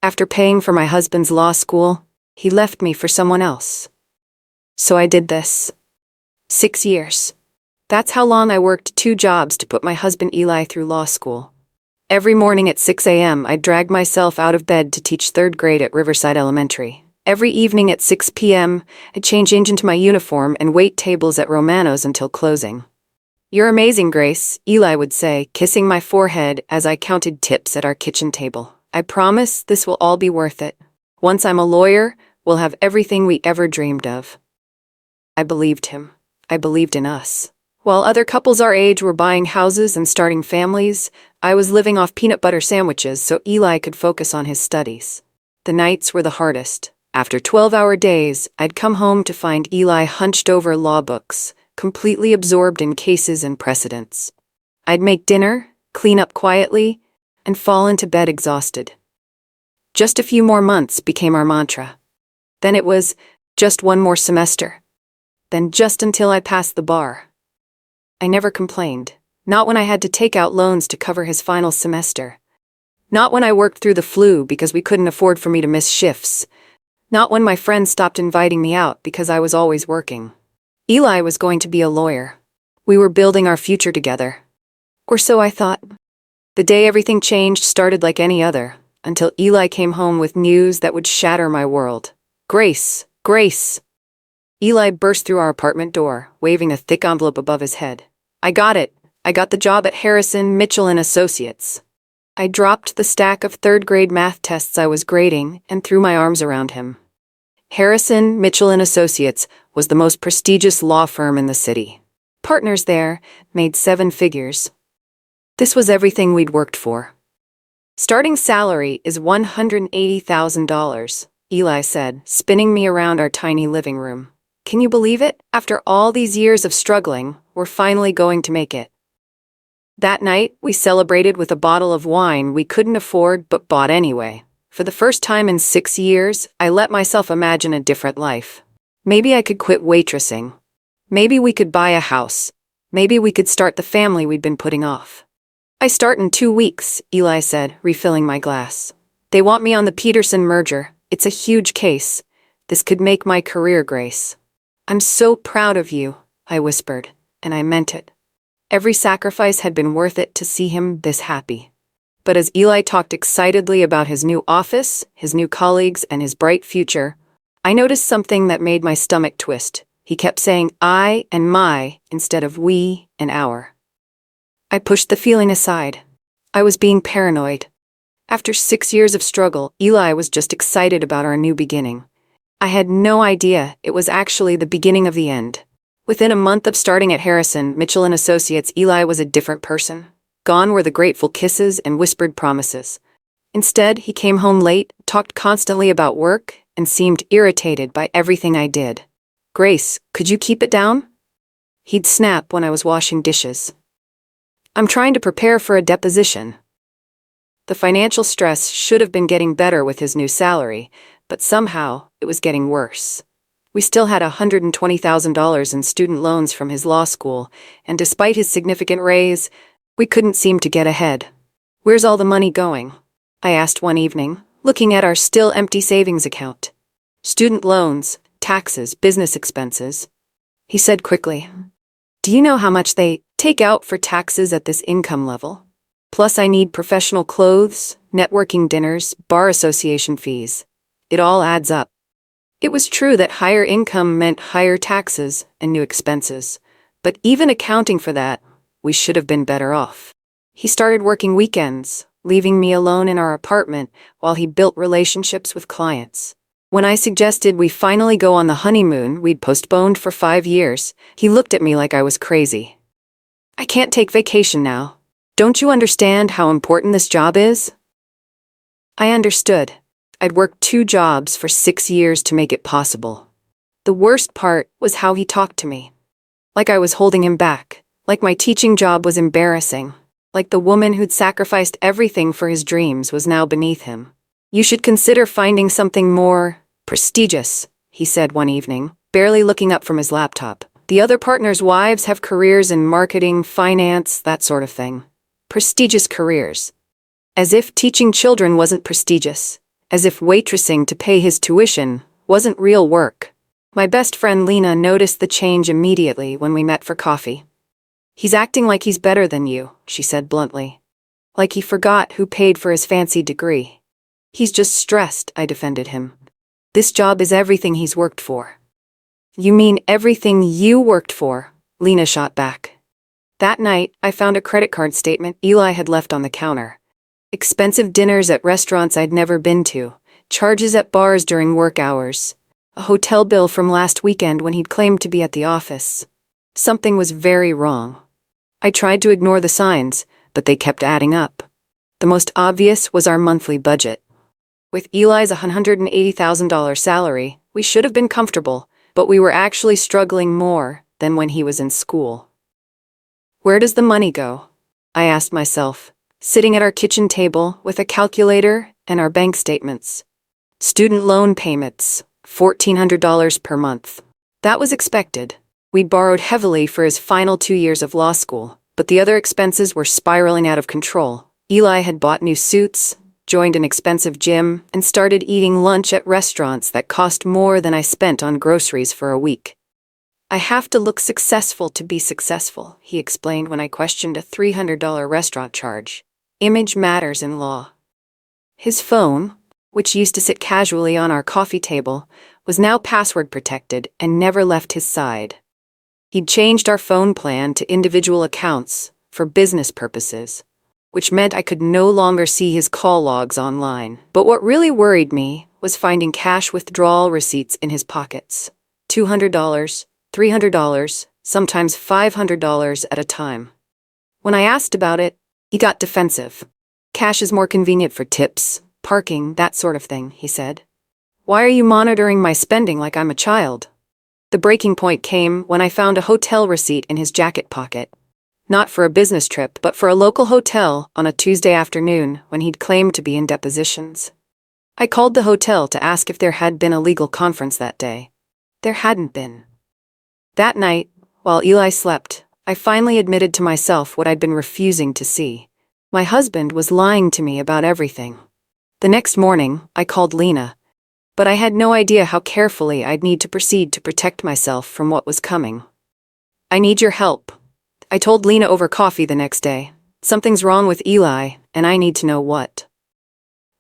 After paying for my husband's law school, he left me for someone else. So I did this. 6 years. That's how long I worked 2 jobs to put my husband Eli through law school. Every morning at 6 a.m. I'd drag myself out of bed to teach 3rd grade at Riverside Elementary. Every evening at 6 p.m., I'd change into my uniform and wait tables at Romano's until closing. "You're amazing, Grace," Eli would say, kissing my forehead as I counted tips at our kitchen table. "I promise this will all be worth it. Once I'm a lawyer, we'll have everything we ever dreamed of." I believed him. I believed in us. While other couples our age were buying houses and starting families, I was living off peanut butter sandwiches so Eli could focus on his studies. The nights were the hardest. After 12-hour days, I'd come home to find Eli hunched over law books, completely absorbed in cases and precedents. I'd make dinner, clean up quietly, and fall into bed exhausted. Just a few more months became our mantra. Then it was, just one more semester. Then just until I passed the bar. I never complained. Not when I had to take out loans to cover his final semester. Not when I worked through the flu because we couldn't afford for me to miss shifts. Not when my friends stopped inviting me out because I was always working. Eli was going to be a lawyer. We were building our future together. Or so I thought. The day everything changed started like any other, until Eli came home with news that would shatter my world. "Grace, Grace!" Eli burst through our apartment door, waving a thick envelope above his head. "I got it. I got the job at Harrison, Mitchell & Associates." I dropped the stack of 3rd grade math tests I was grading and threw my arms around him. Harrison, Mitchell & Associates was the most prestigious law firm in the city. Partners there made 7 figures. This was everything we'd worked for. "Starting salary is $180,000, Eli said, spinning me around our tiny living room. "Can you believe it? After all these years of struggling, we're finally going to make it." That night, we celebrated with a bottle of wine we couldn't afford but bought anyway. For the first time in 6 years, I let myself imagine a different life. Maybe I could quit waitressing. Maybe we could buy a house. Maybe we could start the family we'd been putting off. "I start in 2 weeks, Eli said, refilling my glass. "They want me on the Peterson merger. It's a huge case. This could make my career, Grace." "I'm so proud of you," I whispered, and I meant it. Every sacrifice had been worth it to see him this happy. But as Eli talked excitedly about his new office, his new colleagues, and his bright future, I noticed something that made my stomach twist. He kept saying "I" and "my" instead of "we" and "our." I pushed the feeling aside. I was being paranoid. After 6 years of struggle, Eli was just excited about our new beginning. I had no idea it was actually the beginning of the end. Within a month of starting at Harrison, Mitchell & Associates, Eli was a different person. Gone were the grateful kisses and whispered promises. Instead, he came home late, talked constantly about work, and seemed irritated by everything I did. "Grace, could you keep it down?" He'd snap when I was washing dishes. "I'm trying to prepare for a deposition." The financial stress should have been getting better with his new salary, but somehow it was getting worse. We still had $120,000 in student loans from his law school, and despite his significant raise, we couldn't seem to get ahead. "Where's all the money going?" I asked one evening, looking at our still empty savings account. "Student loans, taxes, business expenses," he said quickly. "Do you know how much they take out for taxes at this income level? Plus I need professional clothes, networking dinners, bar association fees. It all adds up." It was true that higher income meant higher taxes and new expenses, but even accounting for that, we should have been better off. He started working weekends, leaving me alone in our apartment while he built relationships with clients. When I suggested we finally go on the honeymoon we'd postponed for 5 years, he looked at me like I was crazy. "I can't take vacation now. Don't you understand how important this job is?" I understood. I'd worked 2 jobs for 6 years to make it possible. The worst part was how he talked to me. Like I was holding him back, like my teaching job was embarrassing, like the woman who'd sacrificed everything for his dreams was now beneath him. "You should consider finding something more prestigious," he said one evening, barely looking up from his laptop. "The other partners' wives have careers in marketing, finance, that sort of thing. Prestigious careers." As if teaching children wasn't prestigious. as if waitressing to pay his tuition wasn't real work. My best friend Lena noticed the change immediately when we met for coffee. "He's acting like he's better than you," she said bluntly. "Like he forgot who paid for his fancy degree." "He's just stressed," I defended him. "This job is everything he's worked for." "You mean everything you worked for?" Lena shot back. That night, I found a credit card statement Eli had left on the counter. Expensive dinners at restaurants I'd never been to, charges at bars during work hours, a hotel bill from last weekend when he'd claimed to be at the office. Something was very wrong. I tried to ignore the signs, but they kept adding up. The most obvious was our monthly budget. With Eli's $180,000 salary, we should have been comfortable, but we were actually struggling more than when he was in school. Where does the money go? I asked myself, sitting at our kitchen table with a calculator and our bank statements. Student loan payments, $1,400 per month. That was expected. We'd borrowed heavily for his final 2 years of law school, but the other expenses were spiraling out of control. Eli had bought new suits, joined an expensive gym, and started eating lunch at restaurants that cost more than I spent on groceries for a week. "I have to look successful to be successful," he explained when I questioned a $300 restaurant charge. "Image matters in law." His phone, which used to sit casually on our coffee table, was now password protected and never left his side. He'd changed our phone plan to individual accounts for business purposes, which meant I could no longer see his call logs online. But what really worried me was finding cash withdrawal receipts in his pockets. $200, $300, sometimes $500 at a time. When I asked about it, he got defensive. "Cash is more convenient for tips, parking, that sort of thing," he said. "Why are you monitoring my spending like I'm a child?" The breaking point came when I found a hotel receipt in his jacket pocket. Not for a business trip, but for a local hotel on a Tuesday afternoon when he'd claimed to be in depositions. I called the hotel to ask if there had been a legal conference that day. There hadn't been. That night, while Eli slept, I finally admitted to myself what I'd been refusing to see. My husband was lying to me about everything. The next morning, I called Lena, but I had no idea how carefully I'd need to proceed to protect myself from what was coming. "I need your help," I told Lena over coffee the next day. "Something's wrong with Eli, and I need to know what."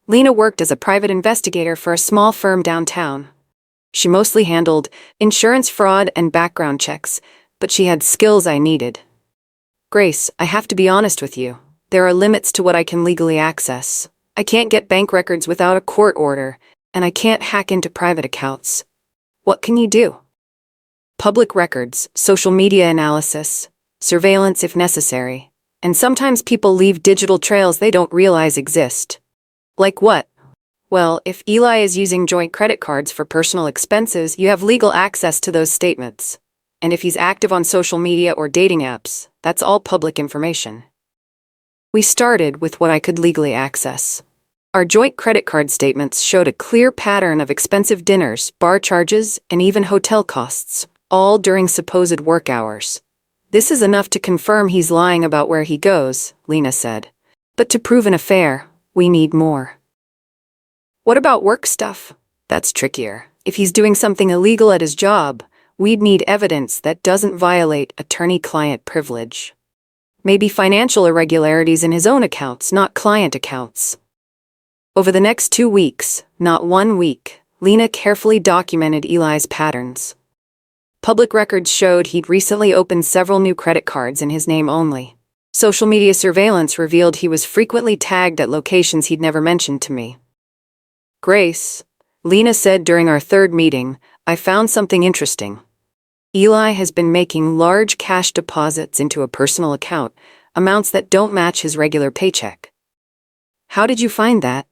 Lena worked as a private investigator for a small firm downtown. She mostly handled insurance fraud and background checks, but she had skills I needed. "Grace, I have to be honest with you. There are limits to what I can legally access. I can't get bank records without a court order, and I can't hack into private accounts. What can you do?" "Public records, social media analysis, surveillance if necessary, and sometimes people leave digital trails they don't realize exist." "Like what?" "Well, if Eli is using joint credit cards for personal expenses, you have legal access to those statements. And if he's active on social media or dating apps, that's all public information." We started with what I could legally access. Our joint credit card statements showed a clear pattern of expensive dinners, bar charges, and even hotel costs, all during supposed work hours. "This is enough to confirm he's lying about where he goes," Lena said. "But to prove an affair, we need more." "What about work stuff?" "That's trickier. If he's doing something illegal at his job, we'd need evidence that doesn't violate attorney-client privilege. Maybe financial irregularities in his own accounts, not client accounts." Over the next 2 weeks, not 1 week, Lena carefully documented Eli's patterns. Public records showed he'd recently opened several new credit cards in his name only. Social media surveillance revealed he was frequently tagged at locations he'd never mentioned to me. "Grace," Lena said during our third meeting, "I found something interesting. Eli has been making large cash deposits into a personal account, amounts that don't match his regular paycheck." "How did you find that?"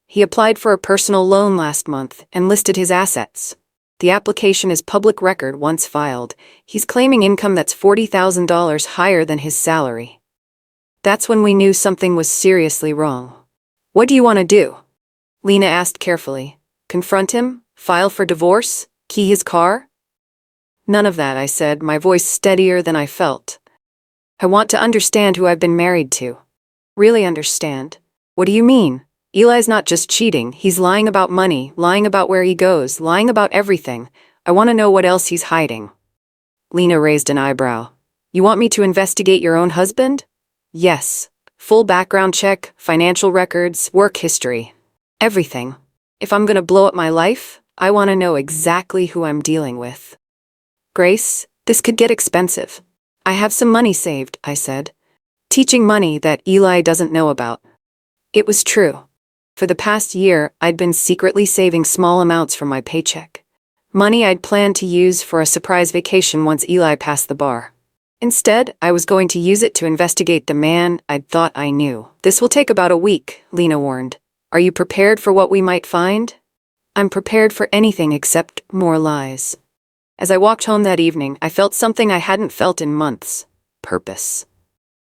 "He applied for a personal loan last month and listed his assets. The application is public record once filed. He's claiming income that's $40,000 higher than his salary." That's when we knew something was seriously wrong. "What do you want to do?" Lena asked carefully. "Confront him? File for divorce? Key his car?" "None of that," I said, my voice steadier than I felt. "I want to understand who I've been married to. Really understand." "What do you mean?" Eli's not just cheating, he's lying about money, lying about where he goes, lying about everything. I want to know what else he's hiding. Lena raised an eyebrow. You want me to investigate your own husband? Yes. Full background check, financial records, work history. Everything. If I'm gonna blow up my life, I want to know exactly who I'm dealing with. Grace, this could get expensive. I have some money saved, I said. Teaching money that Eli doesn't know about. It was true. For the past year, I'd been secretly saving small amounts from my paycheck. Money I'd planned to use for a surprise vacation once Eli passed the bar. Instead, I was going to use it to investigate the man I'd thought I knew. This will take about a week, Lena warned. Are you prepared for what we might find? I'm prepared for anything except more lies. As I walked home that evening, I felt something I hadn't felt in months. Purpose.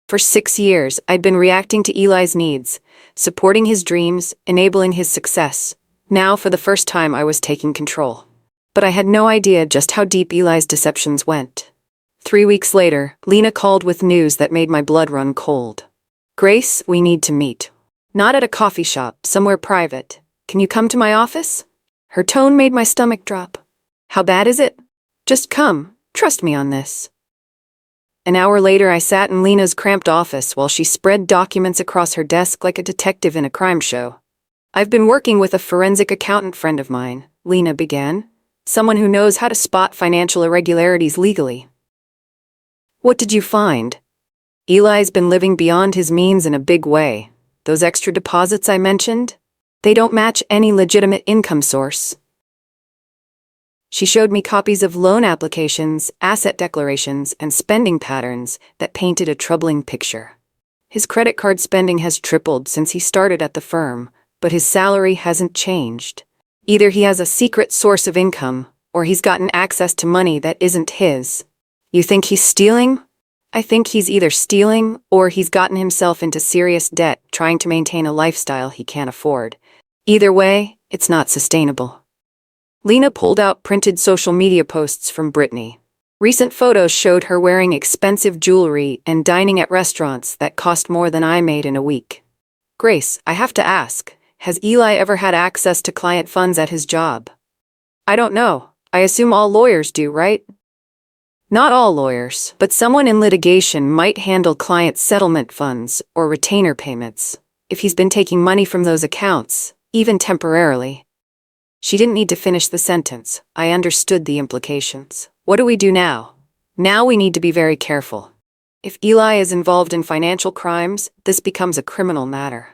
For 6 years, I'd been reacting to Eli's needs, supporting his dreams, enabling his success. Now, for the first time, I was taking control. But I had no idea just how deep Eli's deceptions went. 3 weeks later, Lena called with news that made my blood run cold. Grace, we need to meet. Not at a coffee shop, somewhere private. Can you come to my office? Her tone made my stomach drop. How bad is it? Just come. Trust me on this. An hour later, I sat in Lena's cramped office while she spread documents across her desk like a detective in a crime show. I've been working with a forensic accountant friend of mine, Lena began. Someone who knows how to spot financial irregularities legally. What did you find? Eli's been living beyond his means in a big way. Those extra deposits I mentioned? They don't match any legitimate income source. She showed me copies of loan applications, asset declarations, and spending patterns that painted a troubling picture. His credit card spending has tripled since he started at the firm, but his salary hasn't changed. Either he has a secret source of income, or he's gotten access to money that isn't his. You think he's stealing? I think he's either stealing or he's gotten himself into serious debt trying to maintain a lifestyle he can't afford. Either way, it's not sustainable. Lena pulled out printed social media posts from Brittany. Recent photos showed her wearing expensive jewelry and dining at restaurants that cost more than I made in a week. Grace, I have to ask, has Eli ever had access to client funds at his job? I don't know. I assume all lawyers do, right? Not all lawyers, but someone in litigation might handle client settlement funds or retainer payments, if he's been taking money from those accounts, even temporarily. She didn't need to finish the sentence. I understood the implications. What do we do now? Now we need to be very careful. If Eli is involved in financial crimes, this becomes a criminal matter.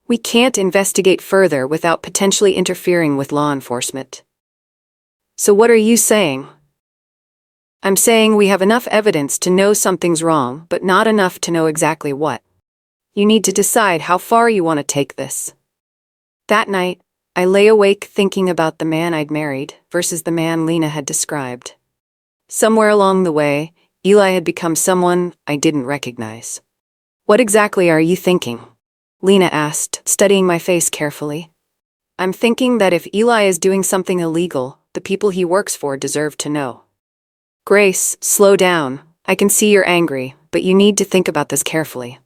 We can't investigate further without potentially interfering with law enforcement. So what are you saying? I'm saying we have enough evidence to know something's wrong, but not enough to know exactly what. You need to decide how far you want to take this. That night, I lay awake thinking about the man I'd married versus the man Lena had described. Somewhere along the way, Eli had become someone I didn't recognize. What exactly are you thinking? Lena asked, studying my face carefully. I'm thinking that if Eli is doing something illegal, the people he works for deserve to know. Grace, slow down. I can see you're angry, but you need to think about this carefully.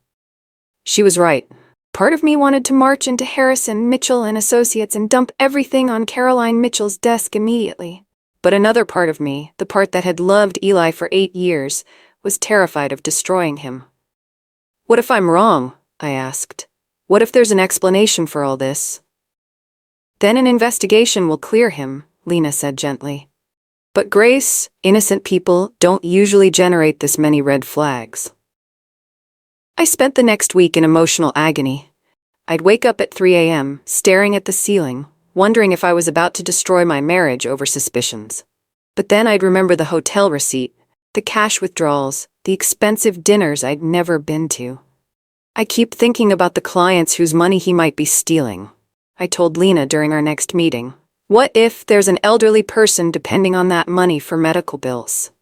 She was right. Part of me wanted to march into Harrison, Mitchell and Associates and dump everything on Caroline Mitchell's desk immediately. But another part of me, the part that had loved Eli for 8 years, was terrified of destroying him. What if I'm wrong? I asked. What if there's an explanation for all this? Then an investigation will clear him, Lena said gently. But Grace, innocent people don't usually generate this many red flags. I spent the next week in emotional agony. I'd wake up at 3 a.m., staring at the ceiling, wondering if I was about to destroy my marriage over suspicions. But then I'd remember the hotel receipt, the cash withdrawals, the expensive dinners I'd never been to. I keep thinking about the clients whose money he might be stealing. I told Lena during our next meeting. What if there's an elderly person depending on that money for medical bills?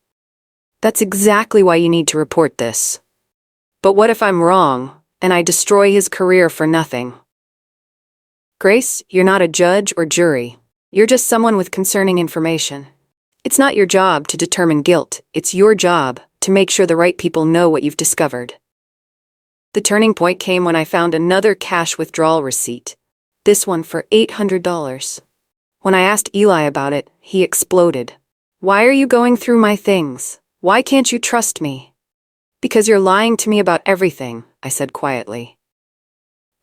That's exactly why you need to report this. But what if I'm wrong, and I destroy his career for nothing? Grace, you're not a judge or jury. You're just someone with concerning information. It's not your job to determine guilt. It's your job to make sure the right people know what you've discovered. The turning point came when I found another cash withdrawal receipt. This one for $800. When I asked Eli about it, he exploded. Why are you going through my things? Why can't you trust me? Because you're lying to me about everything, I said quietly.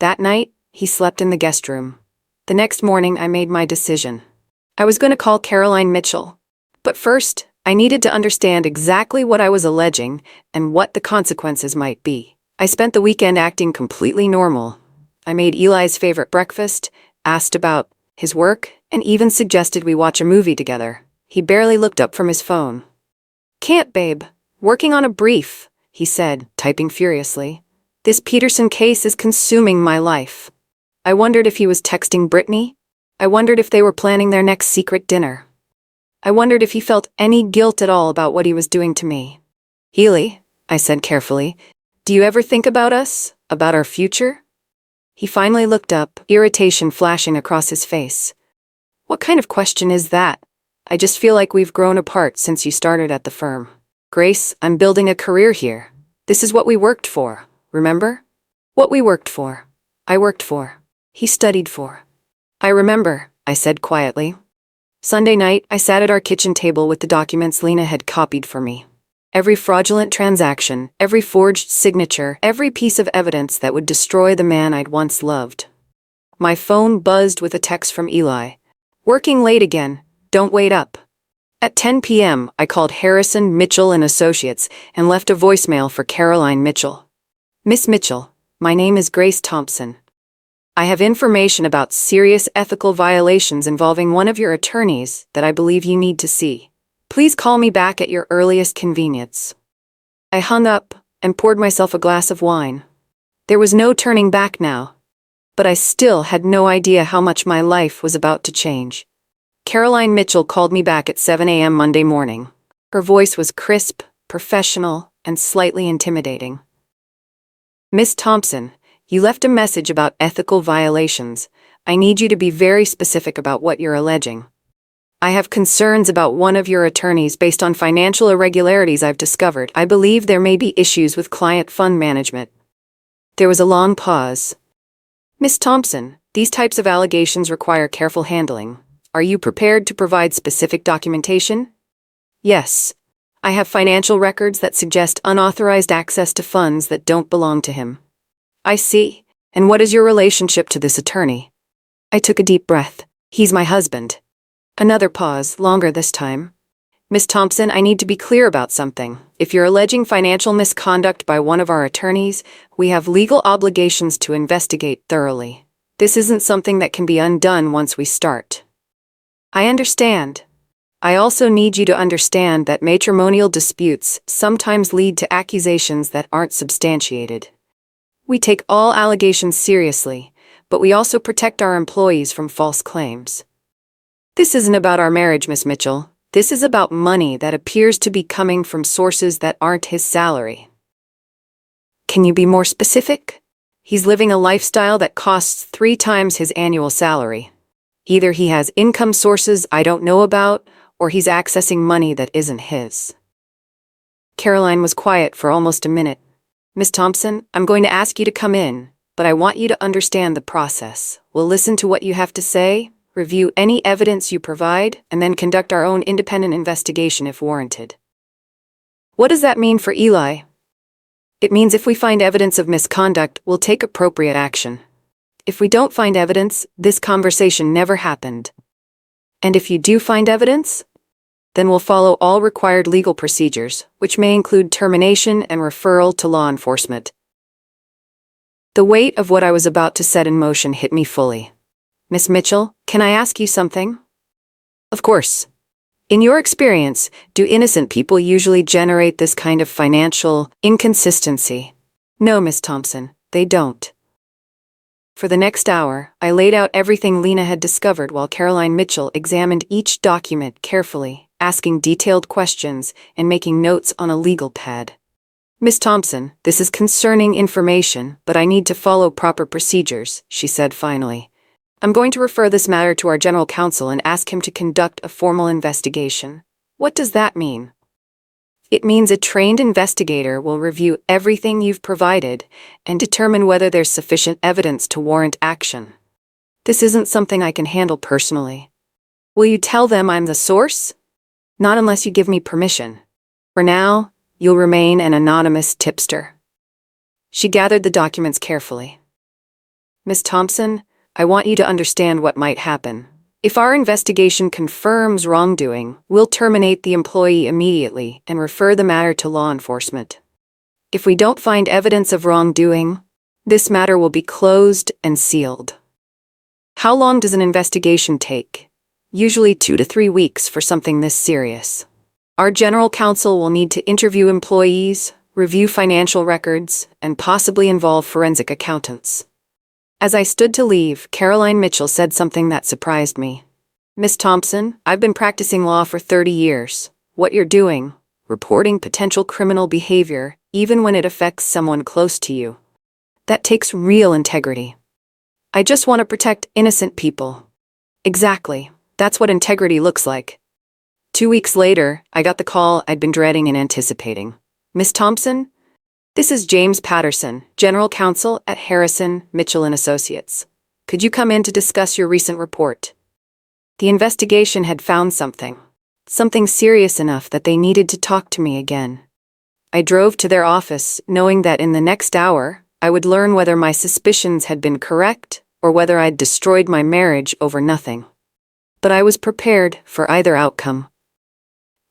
That night, he slept in the guest room. The next morning, I made my decision. I was going to call Caroline Mitchell. But first, I needed to understand exactly what I was alleging and what the consequences might be. I spent the weekend acting completely normal. I made Eli's favorite breakfast, asked about his work, and even suggested we watch a movie together. He barely looked up from his phone. "Can't, babe. Working on a brief," he said, typing furiously. "This Peterson case is consuming my life." I wondered if he was texting Brittany. I wondered if they were planning their next secret dinner. I wondered if he felt any guilt at all about what he was doing to me. "Eli," I said carefully, "do you ever think about us? About our future?" He finally looked up, irritation flashing across his face. "What kind of question is that? I just feel like we've grown apart since you started at the firm. Grace, I'm building a career here. This is what we worked for, remember? What we worked for. I worked for. He studied for." "I remember," I said quietly. Sunday night, I sat at our kitchen table with the documents Lena had copied for me. Every fraudulent transaction, every forged signature, every piece of evidence that would destroy the man I'd once loved. My phone buzzed with a text from Eli. "Working late again. Don't wait up." At 10 p.m., I called Harrison, Mitchell & Associates and left a voicemail for Caroline Mitchell. "Miss Mitchell, my name is Grace Thompson. I have information about serious ethical violations involving one of your attorneys that I believe you need to see. Please call me back at your earliest convenience." I hung up and poured myself a glass of wine. There was no turning back now. But I still had no idea how much my life was about to change. Caroline Mitchell called me back at 7 a.m. Monday morning. Her voice was crisp, professional, and slightly intimidating. "Miss Thompson, you left a message about ethical violations. I need you to be very specific about what you're alleging. I have concerns about one of your attorneys based on financial irregularities I've discovered. I believe there may be issues with client fund management." There was a long pause. "Miss Thompson, these types of allegations require careful handling. Are you prepared to provide specific documentation?" "Yes. I have financial records that suggest unauthorized access to funds that don't belong to him." "I see. And what is your relationship to this attorney?" I took a deep breath. "He's my husband." Another pause, longer this time. "Miss Thompson, I need to be clear about something. If you're alleging financial misconduct by one of our attorneys, we have legal obligations to investigate thoroughly. This isn't something that can be undone once we start." "I understand. I also need you to understand that matrimonial disputes sometimes lead to accusations that aren't substantiated. We take all allegations seriously, but we also protect our employees from false claims. This isn't about our marriage, Miss Mitchell. This is about money that appears to be coming from sources that aren't his salary." "Can you be more specific?" "He's living a lifestyle that costs 3 times his annual salary. Either he has income sources I don't know about, or he's accessing money that isn't his." Caroline was quiet for almost a minute. "Miss Thompson, I'm going to ask you to come in, but I want you to understand the process. We'll listen to what you have to say, review any evidence you provide, and then conduct our own independent investigation if warranted." "What does that mean for Eli?" "It means if we find evidence of misconduct, we'll take appropriate action. If we don't find evidence, this conversation never happened. And if you do find evidence, then we'll follow all required legal procedures, which may include termination and referral to law enforcement." The weight of what I was about to set in motion hit me fully. "Miss Mitchell, can I ask you something?" "Of course. In your experience, do innocent people usually generate this kind of financial inconsistency?" "No, Miss Thompson, they don't." For the next hour, I laid out everything Lena had discovered while Caroline Mitchell examined each document carefully, asking detailed questions and making notes on a legal pad. "Miss Thompson, this is concerning information, but I need to follow proper procedures," she said finally. "I'm going to refer this matter to our general counsel and ask him to conduct a formal investigation." "What does that mean?" "It means a trained investigator will review everything you've provided and determine whether there's sufficient evidence to warrant action." This isn't something I can handle personally. Will you tell them I'm the source? Not unless you give me permission. For now, you'll remain an anonymous tipster. She gathered the documents carefully. Miss Thompson, I want you to understand what might happen. If our investigation confirms wrongdoing, we'll terminate the employee immediately and refer the matter to law enforcement. If we don't find evidence of wrongdoing, this matter will be closed and sealed. How long does an investigation take? Usually 2 to 3 weeks for something this serious. Our general counsel will need to interview employees, review financial records, and possibly involve forensic accountants. As I stood to leave, Caroline Mitchell said something that surprised me. Miss Thompson, I've been practicing law for 30 years. What you're doing, reporting potential criminal behavior, even when it affects someone close to you, that takes real integrity. I just want to protect innocent people. Exactly. That's what integrity looks like. 2 weeks later, I got the call I'd been dreading and anticipating. Miss Thompson? This is James Patterson, General Counsel at Harrison, Mitchell & Associates. Could you come in to discuss your recent report? The investigation had found something serious enough that they needed to talk to me again. I drove to their office, knowing that in the next hour, I would learn whether my suspicions had been correct or whether I'd destroyed my marriage over nothing. But I was prepared for either outcome.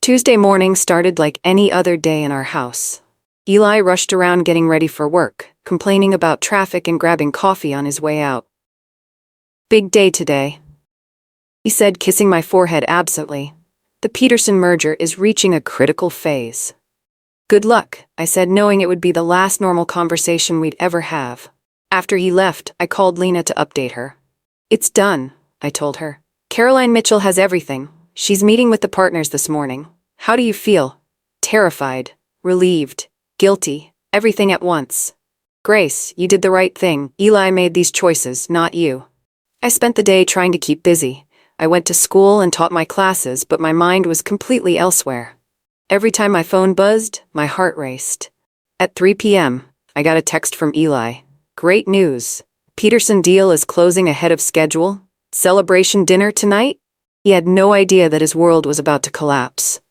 Tuesday morning started like any other day in our house. Eli rushed around getting ready for work, complaining about traffic and grabbing coffee on his way out. Big day today, he said, kissing my forehead absently. The Peterson merger is reaching a critical phase. Good luck, I said, knowing it would be the last normal conversation we'd ever have. After he left, I called Lena to update her. It's done, I told her. Caroline Mitchell has everything. She's meeting with the partners this morning. How do you feel? Terrified, relieved, guilty, everything at once. Grace, you did the right thing. Eli made these choices, not you. I spent the day trying to keep busy. I went to school and taught my classes, but my mind was completely elsewhere. Every time my phone buzzed, my heart raced. At 3 p.m., I got a text from Eli. Great news. Peterson deal is closing ahead of schedule. Celebration dinner tonight? He had no idea that his world was about to collapse.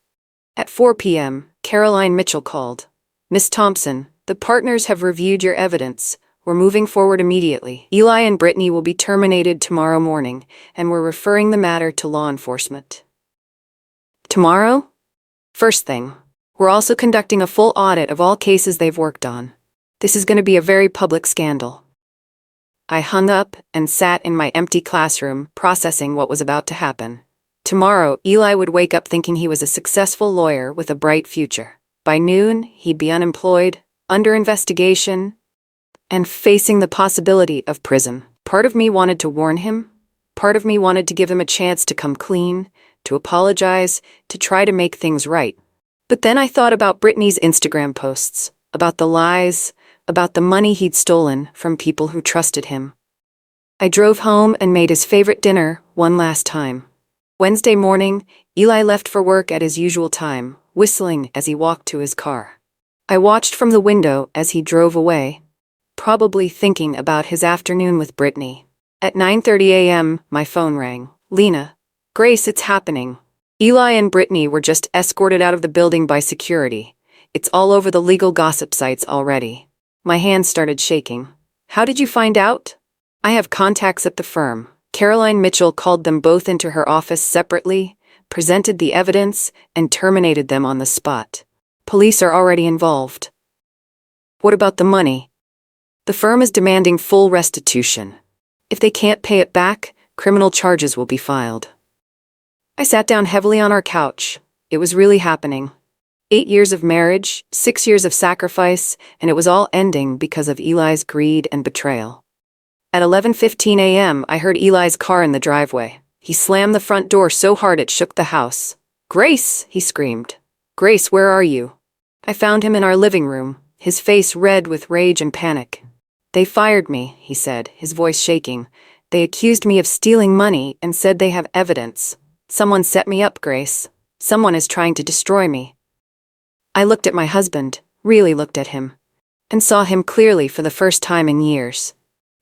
At 4 p.m., Caroline Mitchell called. Miss Thompson, the partners have reviewed your evidence. We're moving forward immediately. Eli and Brittany will be terminated tomorrow morning, and we're referring the matter to law enforcement. Tomorrow? First thing. We're also conducting a full audit of all cases they've worked on. This is going to be a very public scandal. I hung up and sat in my empty classroom, processing what was about to happen. Tomorrow, Eli would wake up thinking he was a successful lawyer with a bright future. By noon, he'd be unemployed, under investigation, and facing the possibility of prison. Part of me wanted to warn him. Part of me wanted to give him a chance to come clean, to apologize, to try to make things right. But then I thought about Brittany's Instagram posts, about the lies, about the money he'd stolen from people who trusted him. I drove home and made his favorite dinner one last time. Wednesday morning, Eli left for work at his usual time, whistling as he walked to his car. I watched from the window as he drove away, probably thinking about his afternoon with Brittany. At 9:30 a.m., my phone rang. Lena. Grace, it's happening. Eli and Brittany were just escorted out of the building by security. It's all over the legal gossip sites already. My hands started shaking. How did you find out? I have contacts at the firm. Caroline Mitchell called them both into her office separately, presented the evidence, and terminated them on the spot. Police are already involved. What about the money? The firm is demanding full restitution. If they can't pay it back, criminal charges will be filed. I sat down heavily on our couch. It was really happening. 8 years of marriage, 6 years of sacrifice, and it was all ending because of Eli's greed and betrayal. At 11:15 a.m., I heard Eli's car in the driveway. He slammed the front door so hard it shook the house. Grace, he screamed. Grace, where are you? I found him in our living room, his face red with rage and panic. They fired me, he said, his voice shaking. They accused me of stealing money and said they have evidence. Someone set me up, Grace. Someone is trying to destroy me. I looked at my husband, really looked at him, and saw him clearly for the first time in years.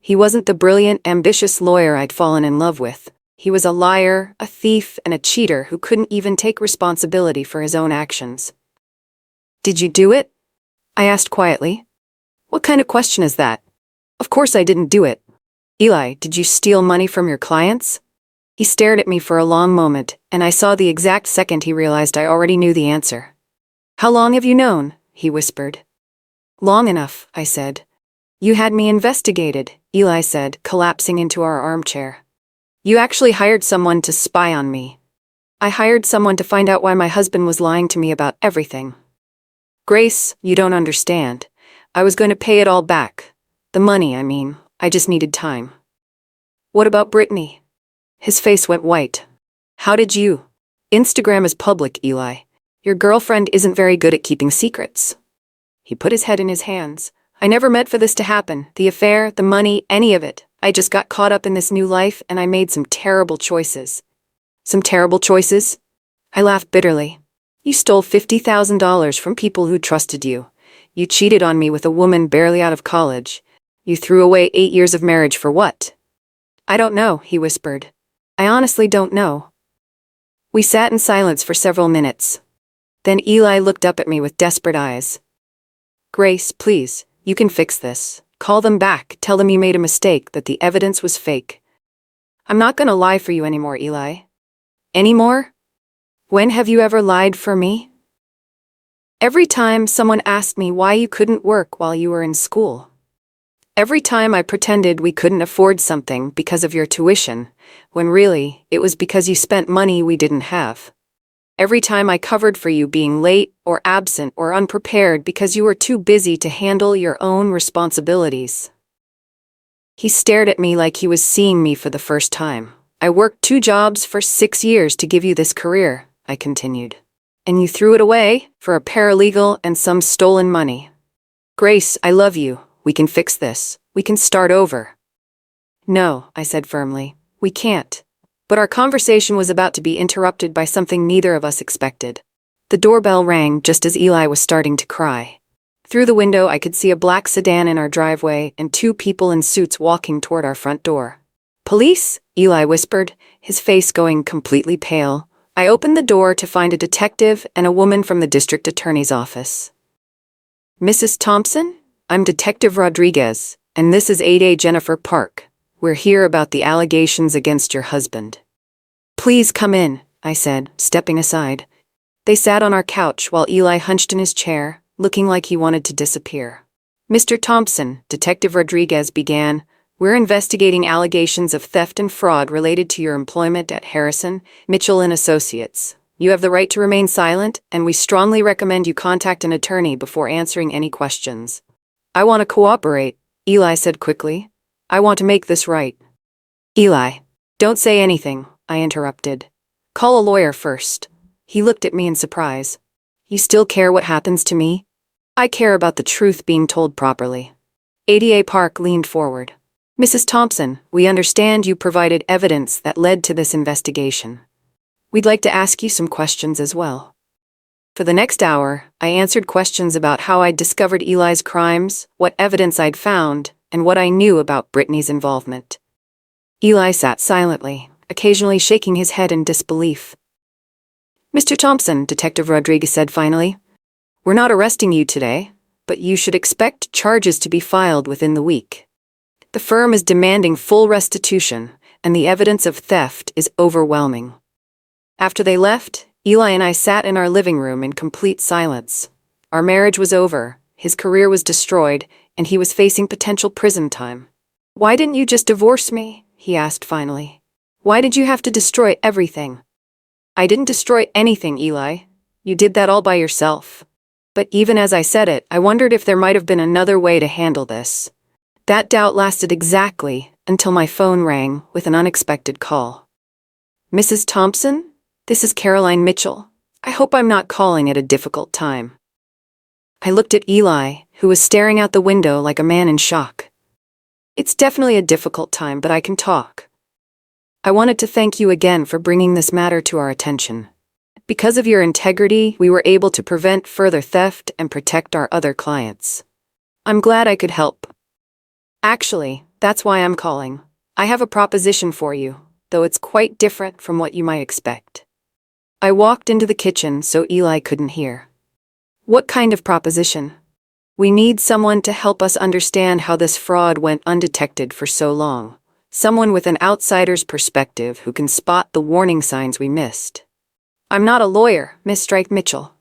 He wasn't the brilliant, ambitious lawyer I'd fallen in love with. He was a liar, a thief, and a cheater who couldn't even take responsibility for his own actions. "Did you do it?" I asked quietly. "What kind of question is that?" "Of course I didn't do it." "Eli, did you steal money from your clients?" He stared at me for a long moment, and I saw the exact second he realized I already knew the answer. "How long have you known?" he whispered. "Long enough," I said. "You had me investigated," Eli said, collapsing into our armchair. "You actually hired someone to spy on me." "I hired someone to find out why my husband was lying to me about everything." "Grace, you don't understand. I was going to pay it all back. The money, I mean. I just needed time." "What about Brittany?" His face went white. "How did you?" "Instagram is public, Eli. Your girlfriend isn't very good at keeping secrets." He put his head in his hands. "I never meant for this to happen. The affair, the money, any of it. I just got caught up in this new life and I made some terrible choices." "Some terrible choices?" I laughed bitterly. "You stole $50,000 from people who trusted you. You cheated on me with a woman barely out of college. You threw away 8 years of marriage for what?" "I don't know," he whispered. "I honestly don't know." We sat in silence for several minutes. Then Eli looked up at me with desperate eyes. "Grace, please, you can fix this. Call them back, tell them you made a mistake, that the evidence was fake." "I'm not gonna lie for you anymore, Eli." "Anymore? When have you ever lied for me?" "Every time someone asked me why you couldn't work while you were in school. Every time I pretended we couldn't afford something because of your tuition, when really, it was because you spent money we didn't have. Every time I covered for you being late or absent or unprepared because you were too busy to handle your own responsibilities." He stared at me like he was seeing me for the first time. "I worked 2 jobs for 6 years to give you this career," I continued. "And you threw it away for a paralegal and some stolen money. Grace, I love you. We can fix this. We can start over." "No," I said firmly. "We can't." But our conversation was about to be interrupted by something neither of us expected. The doorbell rang just as Eli was starting to cry. Through the window I could see a black sedan in our driveway and 2 people in suits walking toward our front door. "Police?" Eli whispered, his face going completely pale. I opened the door to find a detective and a woman from the district attorney's office. "Mrs. Thompson? I'm Detective Rodriguez, and this is 8A Jennifer Park. We're here about the allegations against your husband." "Please come in," I said, stepping aside. They sat on our couch while Eli hunched in his chair, looking like he wanted to disappear. "Mr. Thompson," Detective Rodriguez began, "we're investigating allegations of theft and fraud related to your employment at Harrison, Mitchell and Associates. You have the right to remain silent, and we strongly recommend you contact an attorney before answering any questions." "I want to cooperate," Eli said quickly. "I want to make this right." "Eli, don't say anything," I interrupted. "Call a lawyer first." He looked at me in surprise. "You still care what happens to me?" "I care about the truth being told properly." ADA Park leaned forward. "Mrs. Thompson, we understand you provided evidence that led to this investigation. We'd like to ask you some questions as well." For the next hour, I answered questions about how I'd discovered Eli's crimes, what evidence I'd found, and what I knew about Brittany's involvement. Eli sat silently, occasionally shaking his head in disbelief. "Mr. Thompson," Detective Rodriguez said finally, "we're not arresting you today, but you should expect charges to be filed within the week. The firm is demanding full restitution, and the evidence of theft is overwhelming." After they left, Eli and I sat in our living room in complete silence. Our marriage was over, his career was destroyed, and he was facing potential prison time. "Why didn't you just divorce me?" he asked finally. "Why did you have to destroy everything?" "I didn't destroy anything, Eli. You did that all by yourself." But even as I said it, I wondered if there might have been another way to handle this. That doubt lasted exactly until my phone rang with an unexpected call. "Mrs. Thompson? This is Caroline Mitchell. I hope I'm not calling at a difficult time." I looked at Eli, who was staring out the window like a man in shock. "It's definitely a difficult time, but I can talk. I wanted to thank you again for bringing this matter to our attention. Because of your integrity, we were able to prevent further theft and protect our other clients. I'm glad I could help. Actually, That's why I'm calling. I have a proposition for you, though it's quite different from what you might expect. I walked into the kitchen so Eli couldn't hear. What kind of proposition? We need someone to help us understand how this fraud went undetected for so long. Someone with an outsider's perspective who can spot the warning signs we missed. I'm not a lawyer, Miss Strike Mitchell.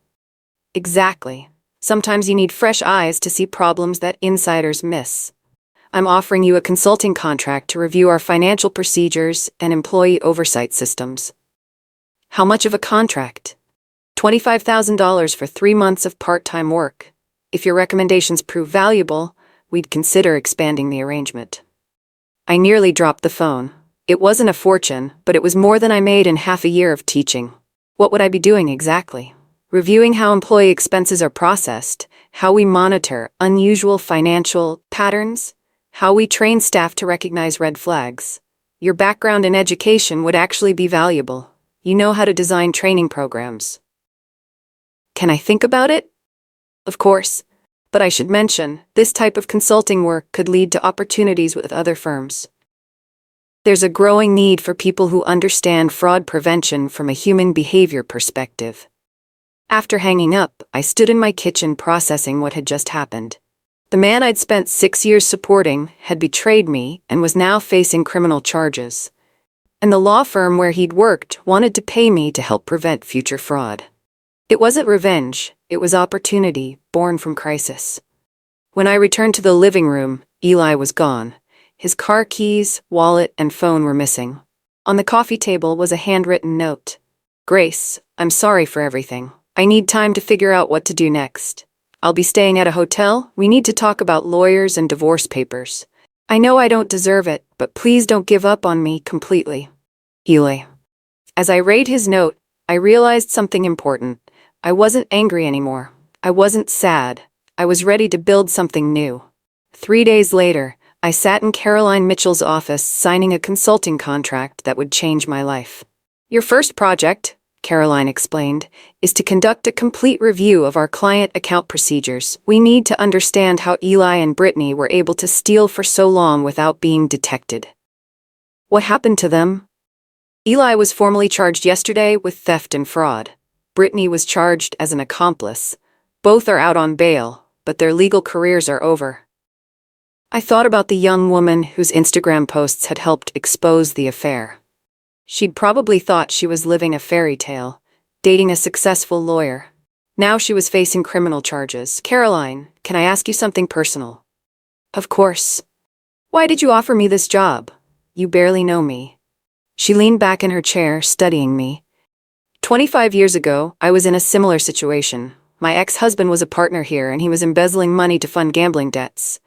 Exactly. Sometimes you need fresh eyes to see problems that insiders miss. I'm offering you a consulting contract to review our financial procedures and employee oversight systems. How much of a contract? $25,000 for 3 months of part-time work. If your recommendations prove valuable, we'd consider expanding the arrangement. I nearly dropped the phone. It wasn't a fortune, but it was more than I made in half a year of teaching. What would I be doing exactly? Reviewing how employee expenses are processed, how we monitor unusual financial patterns, how we train staff to recognize red flags. Your background in education would actually be valuable. You know how to design training programs. Can I think about it? Of course. But I should mention, this type of consulting work could lead to opportunities with other firms. There's a growing need for people who understand fraud prevention from a human behavior perspective. After hanging up, I stood in my kitchen processing what had just happened. The man I'd spent 6 years supporting had betrayed me and was now facing criminal charges. And the law firm where he'd worked wanted to pay me to help prevent future fraud. It wasn't revenge, it was opportunity, born from crisis. When I returned to the living room, Eli was gone. His car keys, wallet, and phone were missing. On the coffee table was a handwritten note. Grace, I'm sorry for everything. I need time to figure out what to do next. I'll be staying at a hotel. We need to talk about lawyers and divorce papers. I know I don't deserve it, but please don't give up on me completely. Eli. As I read his note, I realized something important. I wasn't angry anymore. I wasn't sad. I was ready to build something new. 3 days later, I sat in Caroline Mitchell's office signing a consulting contract that would change my life. Your first project, Caroline explained, is to conduct a complete review of our client account procedures. We need to understand how Eli and Brittany were able to steal for so long without being detected. What happened to them? Eli was formally charged yesterday with theft and fraud. Brittany was charged as an accomplice. Both are out on bail, but their legal careers are over. I thought about the young woman whose Instagram posts had helped expose the affair. She'd probably thought she was living a fairy tale, dating a successful lawyer. Now she was facing criminal charges. Caroline, can I ask you something personal? Of course. Why did you offer me this job? You barely know me. She leaned back in her chair, studying me. 25 years ago, I was in a similar situation. My ex-husband was a partner here and he was embezzling money to fund gambling debts.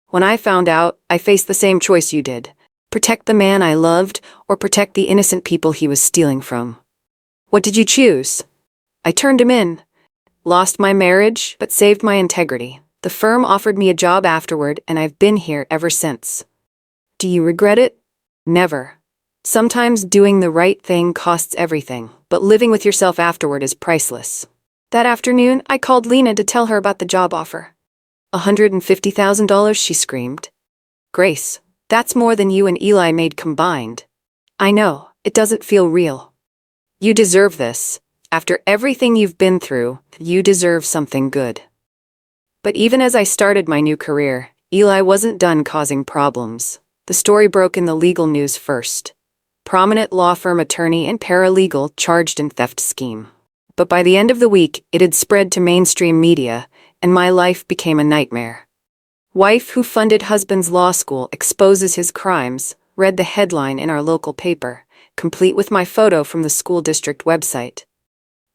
When I found out, I faced the same choice you did. Protect the man I loved or protect the innocent people he was stealing from. What did you choose? I turned him in. Lost my marriage, but saved my integrity. The firm offered me a job afterward and I've been here ever since. Do you regret it? Never. Sometimes doing the right thing costs everything, but living with yourself afterward is priceless. That afternoon, I called Lena to tell her about the job offer. $150,000, she screamed. Grace, that's more than you and Eli made combined. I know, it doesn't feel real. You deserve this. After everything you've been through, you deserve something good. But even as I started my new career, Eli wasn't done causing problems. The story broke in the legal news first. Prominent law firm attorney and paralegal charged in theft scheme. But by the end of the week, it had spread to mainstream media, and my life became a nightmare. Wife who funded husband's law school exposes his crimes, read the headline in our local paper, complete with my photo from the school district website.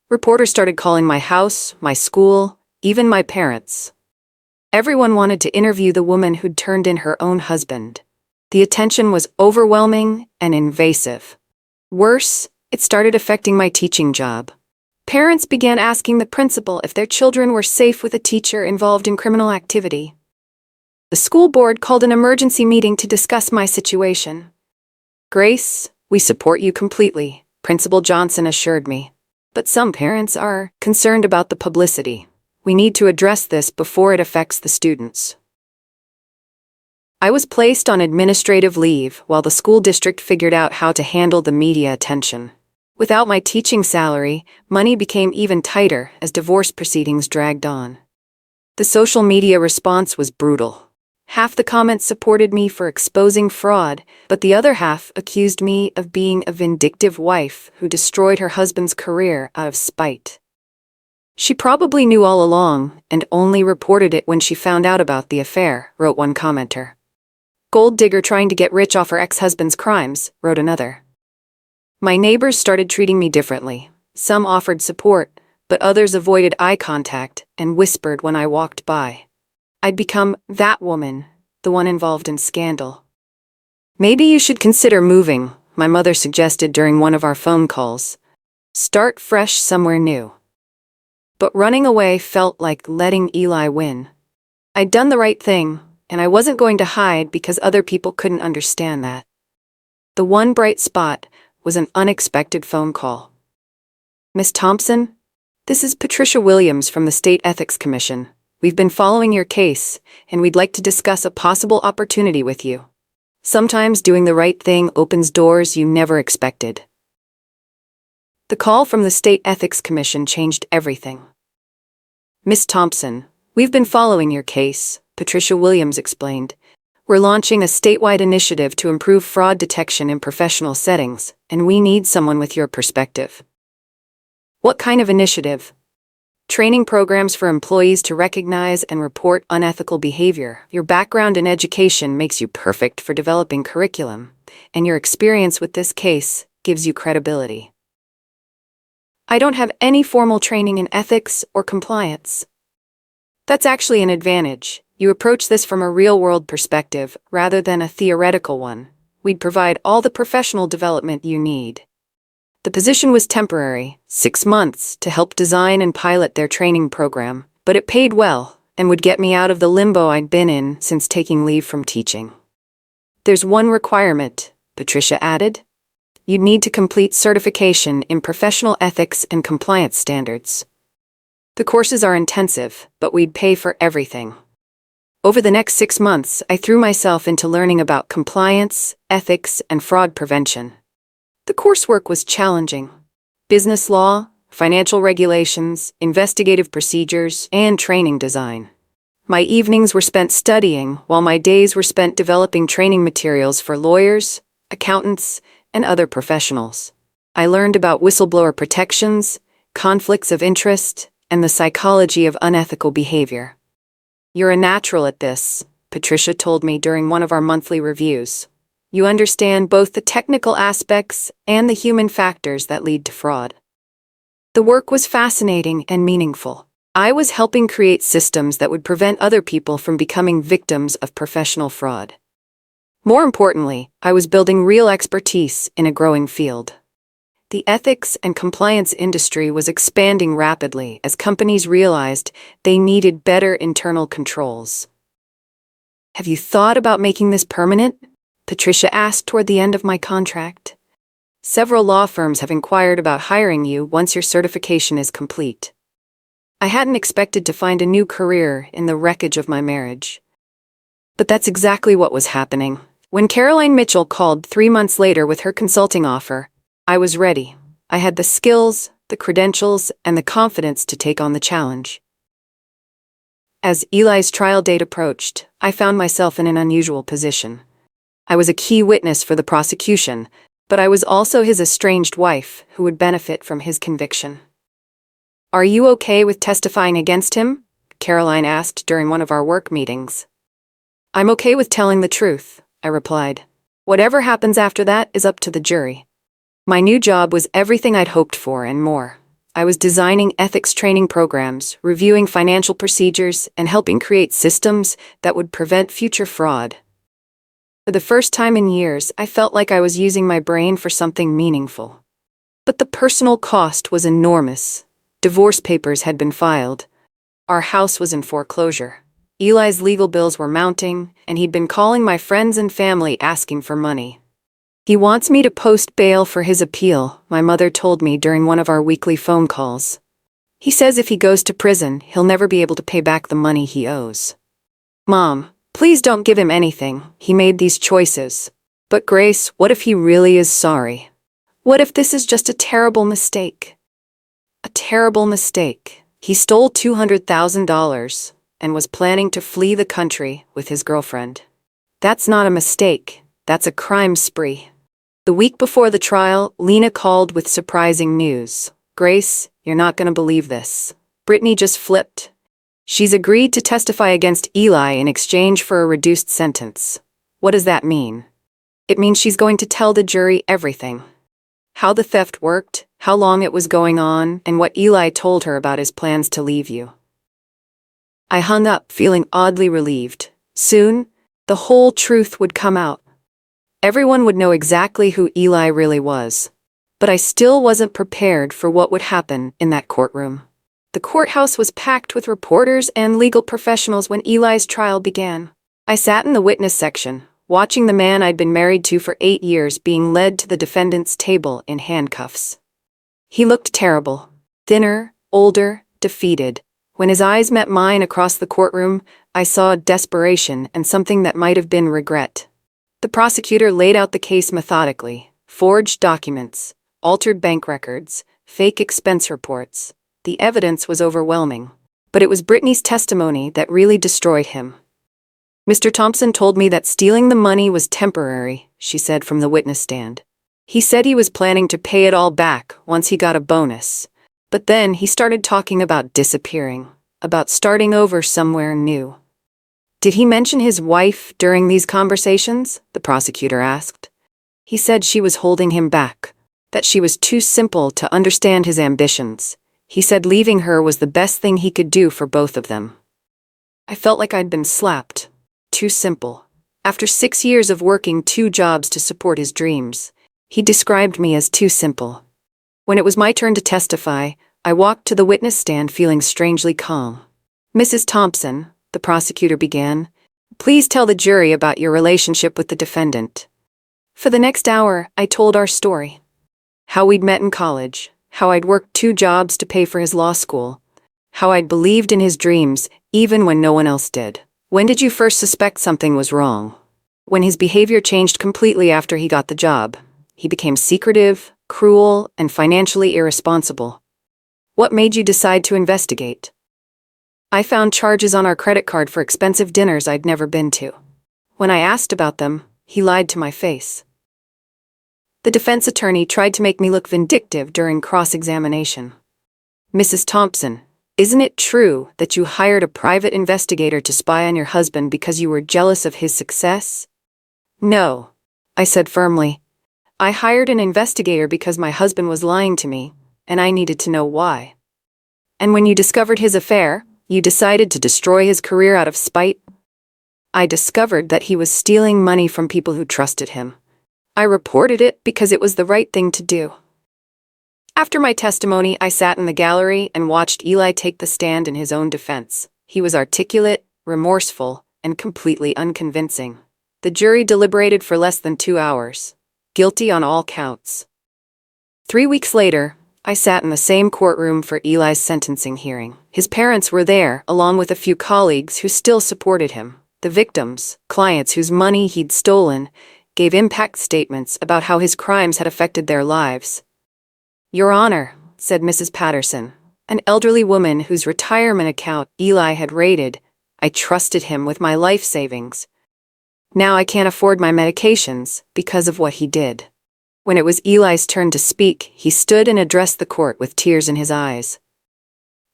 Reporters started calling my house, my school, even my parents. Everyone wanted to interview the woman who'd turned in her own husband. The attention was overwhelming and invasive. Worse, it started affecting my teaching job. Parents began asking the principal if their children were safe with a teacher involved in criminal activity. The school board called an emergency meeting to discuss my situation. Grace, we support you completely, Principal Johnson assured me. But some parents are concerned about the publicity. We need to address this before it affects the students. I was placed on administrative leave while the school district figured out how to handle the media attention. Without my teaching salary, money became even tighter as divorce proceedings dragged on. The social media response was brutal. Half the comments supported me for exposing fraud, but the other half accused me of being a vindictive wife who destroyed her husband's career out of spite. She probably knew all along and only reported it when she found out about the affair, wrote one commenter. Gold digger trying to get rich off her ex-husband's crimes, wrote another. My neighbors started treating me differently. Some offered support, but others avoided eye contact and whispered when I walked by. I'd become that woman, the one involved in scandal. Maybe you should consider moving, my mother suggested during one of our phone calls. Start fresh somewhere new. But running away felt like letting Eli win. I'd done the right thing, and I wasn't going to hide because other people couldn't understand that. The one bright spot was an unexpected phone call. Miss Thompson? This is Patricia Williams from the State Ethics Commission. We've been following your case, and we'd like to discuss a possible opportunity with you. Sometimes doing the right thing opens doors you never expected. The call from the State Ethics Commission changed everything. Miss Thompson, we've been following your case, Patricia Williams explained. We're launching a statewide initiative to improve fraud detection in professional settings, and we need someone with your perspective. What kind of initiative? Training programs for employees to recognize and report unethical behavior. Your background in education makes you perfect for developing curriculum, and your experience with this case gives you credibility. I don't have any formal training in ethics or compliance. That's actually an advantage. You approach this from a real-world perspective rather than a theoretical one. We'd provide all the professional development you need. The position was temporary, 6 months, to help design and pilot their training program, but it paid well and would get me out of the limbo I'd been in since taking leave from teaching. There's one requirement, Patricia added. You'd need to complete certification in professional ethics and compliance standards. The courses are intensive, but we'd pay for everything. Over the next 6 months, I threw myself into learning about compliance, ethics, and fraud prevention. The coursework was challenging. Business law, financial regulations, investigative procedures, and training design. My evenings were spent studying, while my days were spent developing training materials for lawyers, accountants, and other professionals. I learned about whistleblower protections, conflicts of interest, and the psychology of unethical behavior. You're a natural at this, Patricia told me during one of our monthly reviews. You understand both the technical aspects and the human factors that lead to fraud. The work was fascinating and meaningful. I was helping create systems that would prevent other people from becoming victims of professional fraud. More importantly, I was building real expertise in a growing field. The ethics and compliance industry was expanding rapidly as companies realized they needed better internal controls. Have you thought about making this permanent? Patricia asked toward the end of my contract. Several law firms have inquired about hiring you once your certification is complete. I hadn't expected to find a new career in the wreckage of my marriage. But that's exactly what was happening. When Caroline Mitchell called 3 months later with her consulting offer, I was ready. I had the skills, the credentials, and the confidence to take on the challenge. As Eli's trial date approached, I found myself in an unusual position. I was a key witness for the prosecution, but I was also his estranged wife who would benefit from his conviction. "Are you okay with testifying against him?" Caroline asked during one of our work meetings. "I'm okay with telling the truth," I replied. "Whatever happens after that is up to the jury." My new job was everything I'd hoped for and more. I was designing ethics training programs, reviewing financial procedures, and helping create systems that would prevent future fraud. For the first time in years, I felt like I was using my brain for something meaningful. But the personal cost was enormous. Divorce papers had been filed. Our house was in foreclosure. Eli's legal bills were mounting, and he'd been calling my friends and family asking for money. "He wants me to post bail for his appeal," my mother told me during one of our weekly phone calls. "He says if he goes to prison, he'll never be able to pay back the money he owes." "Mom, Please don't give him anything. He made these choices. But Grace, what if he really is sorry? What if this is just a terrible mistake? A terrible mistake. He stole $200,000 and was planning to flee the country with his girlfriend. That's not a mistake. That's a crime spree. The week before the trial, Lena called with surprising news. Grace, you're not going to believe this. Brittany just flipped. She's agreed to testify against Eli in exchange for a reduced sentence. What does that mean? It means she's going to tell the jury everything. How the theft worked, how long it was going on, and what Eli told her about his plans to leave you. I hung up, feeling oddly relieved. Soon, the whole truth would come out. Everyone would know exactly who Eli really was. But I still wasn't prepared for what would happen in that courtroom. The courthouse was packed with reporters and legal professionals when Eli's trial began. I sat in the witness section, watching the man I'd been married to for 8 years being led to the defendant's table in handcuffs. He looked terrible. Thinner, older, defeated. When his eyes met mine across the courtroom, I saw desperation and something that might have been regret. The prosecutor laid out the case methodically. Forged documents, altered bank records, fake expense reports. The evidence was overwhelming. But it was Brittany's testimony that really destroyed him. Mr. Thompson told me that stealing the money was temporary, she said from the witness stand. He said he was planning to pay it all back once he got a bonus. But then he started talking about disappearing, about starting over somewhere new. Did he mention his wife during these conversations? The prosecutor asked. He said she was holding him back, that she was too simple to understand his ambitions. He said leaving her was the best thing he could do for both of them. I felt like I'd been slapped. Too simple. After 6 years of working 2 jobs to support his dreams, he described me as too simple. When it was my turn to testify, I walked to the witness stand feeling strangely calm. Mrs. Thompson, the prosecutor began, please tell the jury about your relationship with the defendant. For the next hour, I told our story. How we'd met in college, how I'd worked 2 jobs to pay for his law school, how I'd believed in his dreams even when no one else did. When did you first suspect something was wrong? When his behavior changed completely after he got the job. He became secretive, cruel, and financially irresponsible. What made you decide to investigate? I found charges on our credit card for expensive dinners I'd never been to. When I asked about them, he lied to my face. The defense attorney tried to make me look vindictive during cross-examination. Mrs. Thompson, isn't it true that you hired a private investigator to spy on your husband because you were jealous of his success? No, I said firmly. I hired an investigator because my husband was lying to me, and I needed to know why. And when you discovered his affair, you decided to destroy his career out of spite? I discovered that he was stealing money from people who trusted him. I reported it because it was the right thing to do. After my testimony, I sat in the gallery and watched Eli take the stand in his own defense. He was articulate, remorseful, and completely unconvincing. The jury deliberated for less than 2 hours. Guilty on all counts. 3 weeks later, I sat in the same courtroom for Eli's sentencing hearing. His parents were there, along with a few colleagues who still supported him. The victims, clients whose money he'd stolen, gave impact statements about how his crimes had affected their lives. Your Honor, said Mrs. Patterson, an elderly woman whose retirement account Eli had raided, I trusted him with my life savings. Now I can't afford my medications because of what he did. When it was Eli's turn to speak, he stood and addressed the court with tears in his eyes.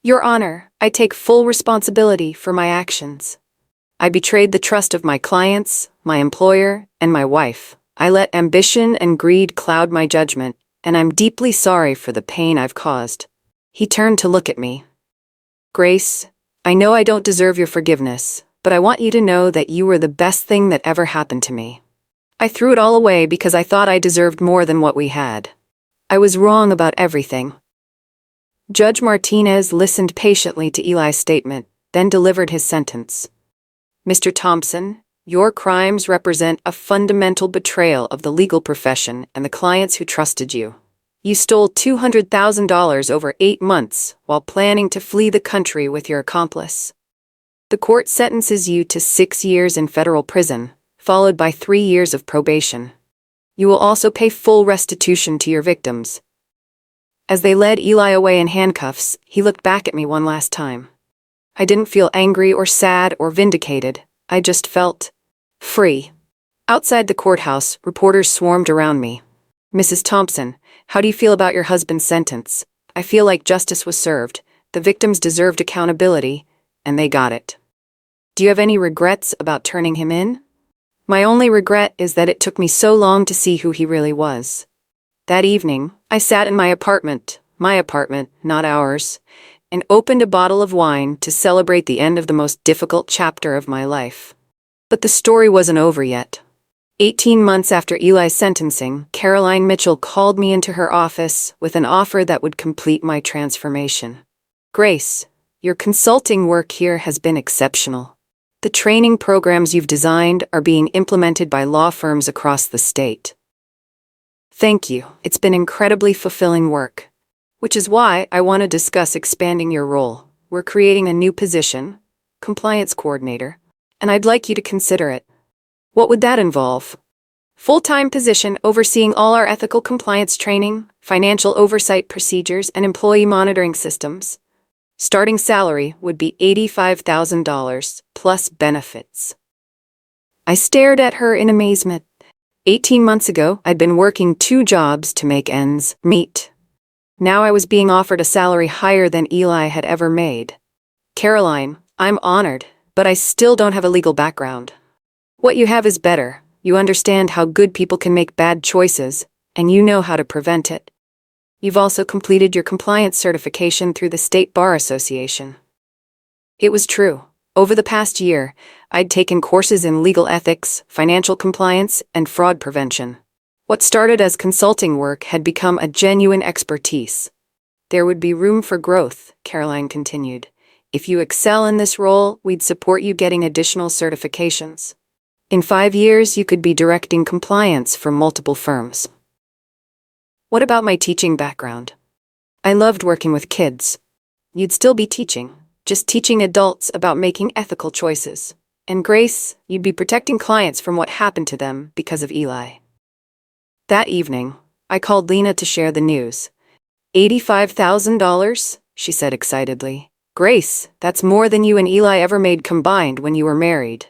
Your Honor, I take full responsibility for my actions. I betrayed the trust of my clients, my employer, and my wife. I let ambition and greed cloud my judgment, and I'm deeply sorry for the pain I've caused. He turned to look at me. Grace, I know I don't deserve your forgiveness, but I want you to know that you were the best thing that ever happened to me. I threw it all away because I thought I deserved more than what we had. I was wrong about everything. Judge Martinez listened patiently to Eli's statement, then delivered his sentence. Mr. Thompson, your crimes represent a fundamental betrayal of the legal profession and the clients who trusted you. You stole $200,000 over 8 months while planning to flee the country with your accomplice. The court sentences you to 6 years in federal prison, followed by 3 years of probation. You will also pay full restitution to your victims. As they led Eli away in handcuffs, he looked back at me one last time. I didn't feel angry or sad or vindicated. I just felt free. Outside the courthouse, reporters swarmed around me. "Mrs. Thompson, how do you feel about your husband's sentence?" "I feel like justice was served. The victims deserved accountability, and they got it." "Do you have any regrets about turning him in?" "My only regret is that it took me so long to see who he really was." That evening, I sat in my apartment, not ours, and opened a bottle of wine to celebrate the end of the most difficult chapter of my life. But the story wasn't over yet. 18 months after Eli's sentencing, Caroline Mitchell called me into her office with an offer that would complete my transformation. "Grace, your consulting work here has been exceptional. The training programs you've designed are being implemented by law firms across the state." "Thank you. It's been incredibly fulfilling work. Which is why I want to discuss expanding your role. We're creating a new position, compliance coordinator, and I'd like you to consider it." "What would that involve?" "Full-time position overseeing all our ethical compliance training, financial oversight procedures, and employee monitoring systems. Starting salary would be $85,000 plus benefits." I stared at her in amazement. 18 months ago, I'd been working 2 jobs to make ends meet. Now I was being offered a salary higher than Eli had ever made. "Caroline, I'm honored, but I still don't have a legal background." "What you have is better. You understand how good people can make bad choices, and you know how to prevent it. You've also completed your compliance certification through the State Bar Association." It was true. Over the past year, I'd taken courses in legal ethics, financial compliance, and fraud prevention. What started as consulting work had become a genuine expertise. "There would be room for growth," Caroline continued. "If you excel in this role, we'd support you getting additional certifications. In 5 years, you could be directing compliance for multiple firms." "What about my teaching background?" "I loved working with kids." "You'd still be teaching, just teaching adults about making ethical choices. And Grace, you'd be protecting clients from what happened to them because of Eli." That evening, I called Lena to share the news. $85,000, she said excitedly. "Grace, that's more than you and Eli ever made combined when you were married."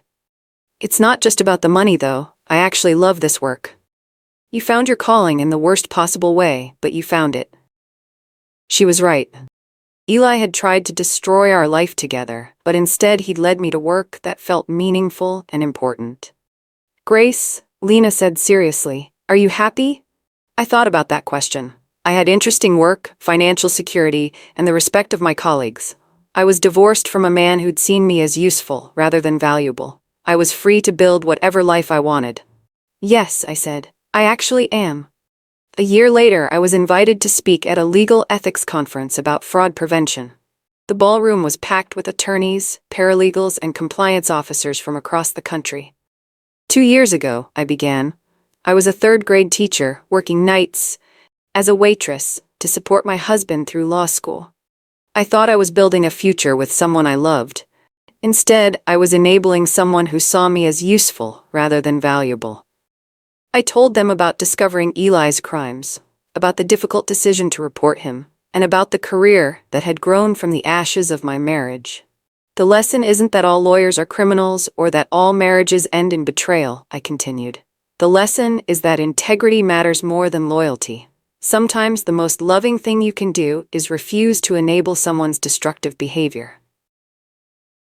"It's not just about the money, though. I actually love this work." "You found your calling in the worst possible way, but you found it." She was right. Eli had tried to destroy our life together, but instead he'd led me to work that felt meaningful and important. "Grace," Lena said seriously, "are you happy?" I thought about that question. I had interesting work, financial security, and the respect of my colleagues. I was divorced from a man who'd seen me as useful rather than valuable. I was free to build whatever life I wanted. "Yes," I said, "I actually am." A year later, I was invited to speak at a legal ethics conference about fraud prevention. The ballroom was packed with attorneys, paralegals, and compliance officers from across the country. 2 years ago, I began. I was a 3rd-grade teacher, working nights as a waitress to support my husband through law school. I thought I was building a future with someone I loved. Instead, I was enabling someone who saw me as useful rather than valuable. I told them about discovering Eli's crimes, about the difficult decision to report him, and about the career that had grown from the ashes of my marriage. "The lesson isn't that all lawyers are criminals or that all marriages end in betrayal," I continued. "The lesson is that integrity matters more than loyalty. Sometimes the most loving thing you can do is refuse to enable someone's destructive behavior."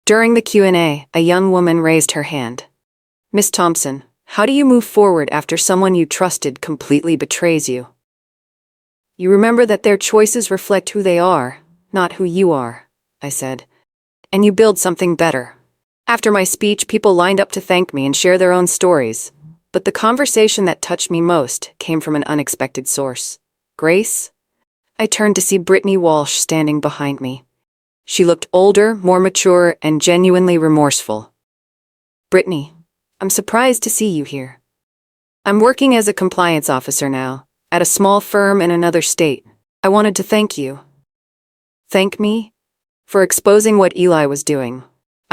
During the Q&A, a young woman raised her hand. "Miss Thompson, how do you move forward after someone you trusted completely betrays you?" "You remember that their choices reflect who they are, not who you are," I said. "And you build something better." After my speech, people lined up to thank me and share their own stories. But the conversation that touched me most came from an unexpected source. "Grace?" I turned to see Brittany Walsh standing behind me. She looked older, more mature, and genuinely remorseful. "Brittany, I'm surprised to see you here. I'm working as a compliance officer now, at a small firm in another state. I wanted to thank you." "Thank me?" "For exposing what Eli was doing.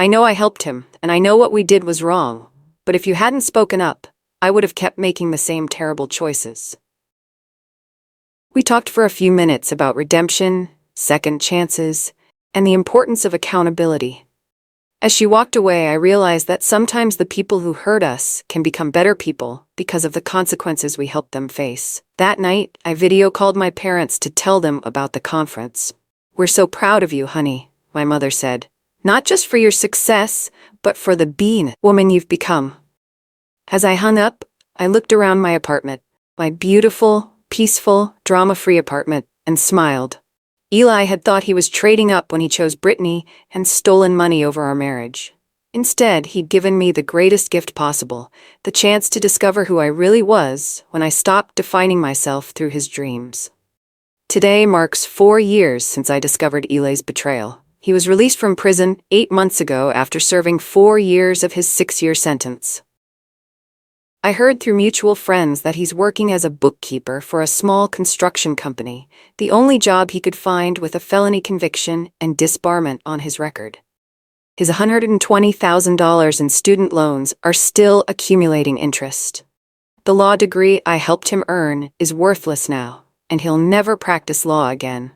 I know I helped him, and I know what we did was wrong, but if you hadn't spoken up, I would have kept making the same terrible choices. We talked for a few minutes about redemption, second chances, and the importance of accountability. As she walked away, I realized that sometimes the people who hurt us can become better people because of the consequences we helped them face. That night, I video called my parents to tell them about the conference. "We're so proud of you, honey," my mother said. "Not just for your success, but for the being woman you've become." As I hung up, I looked around my apartment, my beautiful, peaceful, drama-free apartment, and smiled. Eli had thought he was trading up when he chose Brittany and stolen money over our marriage. Instead, he'd given me the greatest gift possible, the chance to discover who I really was when I stopped defining myself through his dreams. Today marks 4 years since I discovered Eli's betrayal. He was released from prison 8 months ago after serving 4 years of his 6-year sentence. I heard through mutual friends that he's working as a bookkeeper for a small construction company, the only job he could find with a felony conviction and disbarment on his record. His $120,000 in student loans are still accumulating interest. The law degree I helped him earn is worthless now, and he'll never practice law again.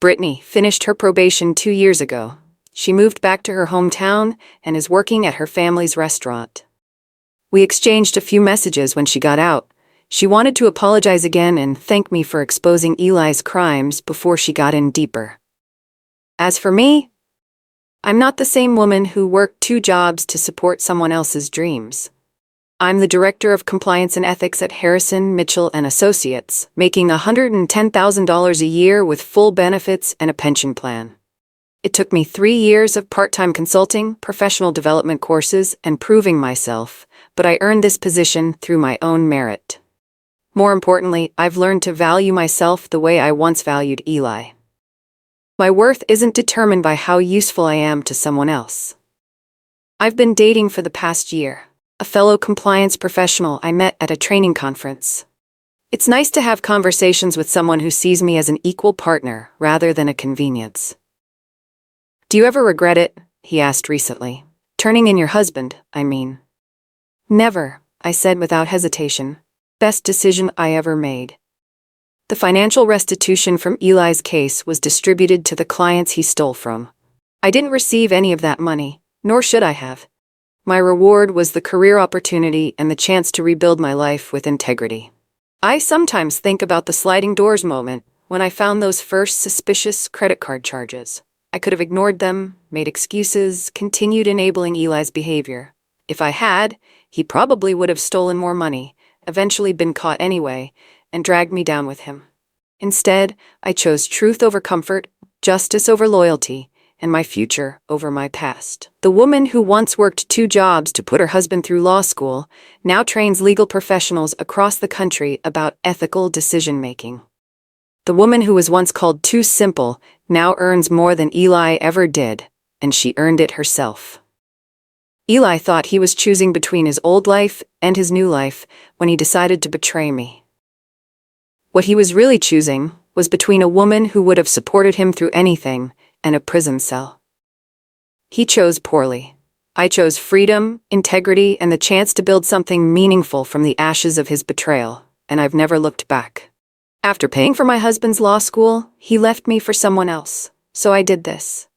Brittany finished her probation 2 years ago. She moved back to her hometown and is working at her family's restaurant. We exchanged a few messages when she got out. She wanted to apologize again and thank me for exposing Eli's crimes before she got in deeper. As for me, I'm not the same woman who worked 2 jobs to support someone else's dreams. I'm the Director of Compliance and Ethics at Harrison, Mitchell & Associates, making $110,000 a year with full benefits and a pension plan. It took me 3 years of part-time consulting, professional development courses, and proving myself, but I earned this position through my own merit. More importantly, I've learned to value myself the way I once valued Eli. My worth isn't determined by how useful I am to someone else. I've been dating for the past year, a fellow compliance professional I met at a training conference. It's nice to have conversations with someone who sees me as an equal partner rather than a convenience. "Do you ever regret it?" he asked recently. "Turning in your husband, I mean." "Never," I said without hesitation. "Best decision I ever made." The financial restitution from Eli's case was distributed to the clients he stole from. I didn't receive any of that money, nor should I have. My reward was the career opportunity and the chance to rebuild my life with integrity. I sometimes think about the sliding doors moment when I found those first suspicious credit card charges. I could have ignored them, made excuses, continued enabling Eli's behavior. If I had, he probably would have stolen more money, eventually been caught anyway, and dragged me down with him. Instead, I chose truth over comfort, justice over loyalty, and my future over my past. The woman who once worked 2 jobs to put her husband through law school now trains legal professionals across the country about ethical decision-making. The woman who was once called too simple now earns more than Eli ever did, and she earned it herself. Eli thought he was choosing between his old life and his new life when he decided to betray me. What he was really choosing was between a woman who would have supported him through anything and a prison cell. He chose poorly. I chose freedom, integrity, and the chance to build something meaningful from the ashes of his betrayal, and I've never looked back. After paying for my husband's law school, he left me for someone else, so I did this.